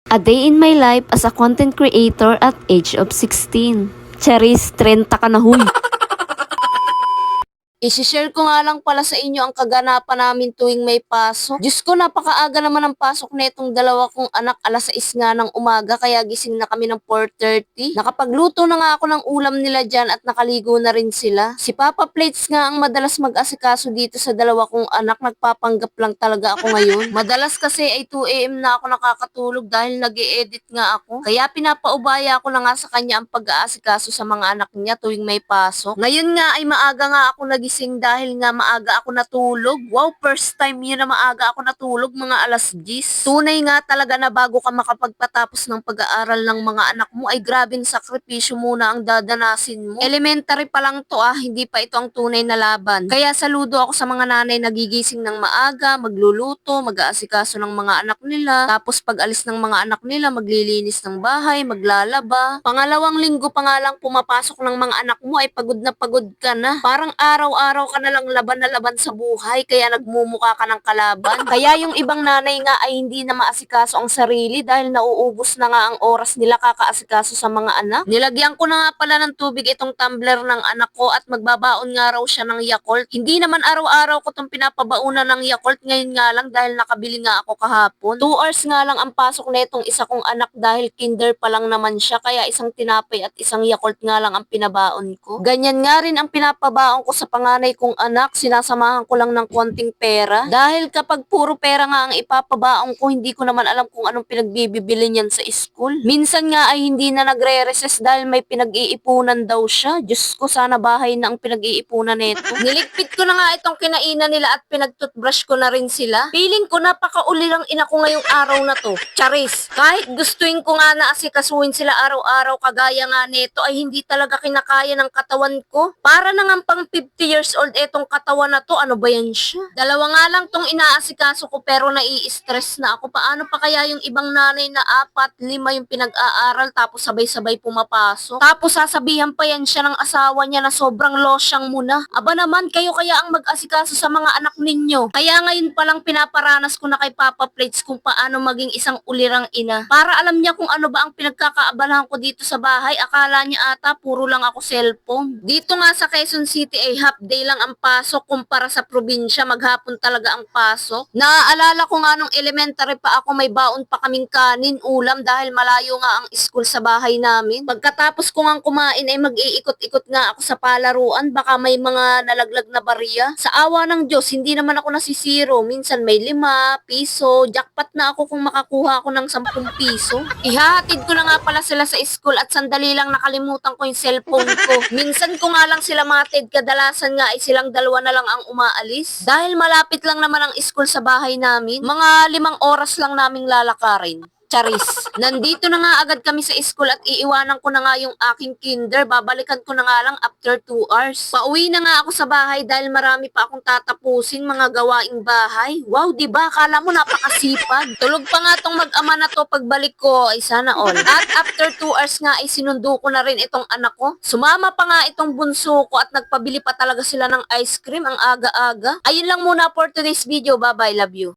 A day in my life as a content creator at age of 16. Charis, 30 ka na huy. I-share ko nga lang pala sa inyo ang kaganapan namin tuwing may pasok. Diyos ko, napakaaga naman ang pasok netong dalawa kong anak, alas 6 nga ng umaga, kaya gising na kami ng 4:30. Nakapagluto na nga ako ng ulam nila dyan at nakaligo na rin sila. Si Papa Plates nga ang madalas mag-asikaso dito sa dalawa kong anak, nagpapanggap lang talaga ako ngayon. Madalas kasi ay 2 AM na ako nakakatulog dahil nag-e-edit nga ako. Kaya pinapaubaya ko na nga sa kanya ang pag-aasikaso sa mga anak niya tuwing may pasok. Ngayon nga ay maaga nga ako nagising dahil nga maaga ako natulog. Wow, first time yun na maaga ako natulog, mga alas 10. Tunay nga talaga na bago ka makapagpatapos ng pag-aaral ng mga anak mo ay grabing sakripisyo muna ang dadanasin mo. Elementary pa lang to hindi pa ito ang tunay na laban. Kaya saludo ako sa mga nanay nagigising ng maaga, magluluto, mag-aasikaso ng mga anak nila, tapos pag alis ng mga anak nila maglilinis ng bahay, maglalaba. Pangalawang linggo pa nga lang pumapasok ng mga anak mo ay pagod na pagod ka na. Parang araw-araw ka na lang laban na laban sa buhay, kaya nagmumuka ka ng kalaban. Kaya yung ibang nanay nga ay hindi na maasikaso ang sarili dahil nauubos na nga ang oras nila kakaasikaso sa mga anak. Nilagyan ko na nga pala ng tubig itong tumbler ng anak ko at magbabaon nga raw siya ng Yakult. Hindi naman araw-araw ko itong pinapabaunan ng Yakult, ngayon nga lang dahil nakabili nga ako kahapon. 2 hours nga lang ang pasok na itong isa kong anak dahil kinder pa lang naman siya, kaya isang tinapay at isang Yakult nga lang ang pinabaon ko. Ganyan nga rin ang pinapabaon ko sa panganay kong anak, sinasamahan ko lang ng konting pera. Dahil kapag puro pera nga ang ipapabaon ko, hindi ko naman alam kung anong pinagbibili niyan sa school. Minsan nga ay hindi na nagre-recess dahil may pinag-iipunan daw siya. Diyos ko, sana bahay na ang pinag-iipunan nito. Niligpit ko na nga itong kinainan nila at pinag-toothbrush ko na rin sila. Feeling ko napakaulirang ina ko ngayong araw na to. Charis, kahit gustuin ko nga na asikasuhin sila araw-araw kagaya nga nito ay hindi talaga kinakaya ng katawan ko. Para na nga pang 50 years old etong katawan na to, ano ba yan siya? Dalawa nga lang tong inaasikaso ko pero nai-stress na ako. Paano pa kaya yung ibang nanay na 4, 5 yung pinag-aaral tapos sabay-sabay pumapasok? Tapos sasabihan pa yan siya ng asawa niya na sobrang losyang mo na. Aba naman, kayo kaya ang mag-asikaso sa mga anak ninyo. Kaya ngayon palang pinaparanas ko na kay Papa Plates kung paano maging isang ulirang ina. Para alam niya kung ano ba ang pinagkakaabalahan ko dito sa bahay. Akala niya ata puro lang ako cellphone. Dito nga sa Quezon City ay half day lang ang pasok kumpara sa probinsya, maghapon talaga ang pasok. Naaalala ko nga nung elementary pa ako, may baon pa kaming kanin, ulam dahil malayo nga ang school sa bahay namin. Pagkatapos ko nga kumain ay mag-iikot-ikot nga ako sa palaruan, baka may mga nalaglag na barya. Sa awa ng Diyos, hindi naman ako nasisiro. Minsan may 5 piso, jackpot na ako kung makakuha ako ng 10 piso. Ihahatid ko na nga pala sila sa school at sandali lang nakalimutan ko yung cellphone ko. Minsan ko nga lang sila matid, kadalasan nga ay silang dalawa na lang ang umaalis. Dahil malapit lang naman ang school sa bahay namin, mga 5 oras lang naming lalakarin. Charis. Nandito na nga agad kami sa school at iiwanan ko na nga yung aking kinder. Babalikan ko na nga lang after 2 hours. Pauwi na nga ako sa bahay dahil marami pa akong tatapusin mga gawaing bahay. Wow, diba? Akala mo napakasipag. Tulog pa nga tong mag-ama na to pagbalik ko, ay sana all. At after 2 hours nga ay sinundo ko na rin itong anak ko. Sumama pa nga itong bunso ko at nagpabili pa talaga sila ng ice cream ang aga-aga. Ayun lang muna for today's video. Bye-bye. Love you.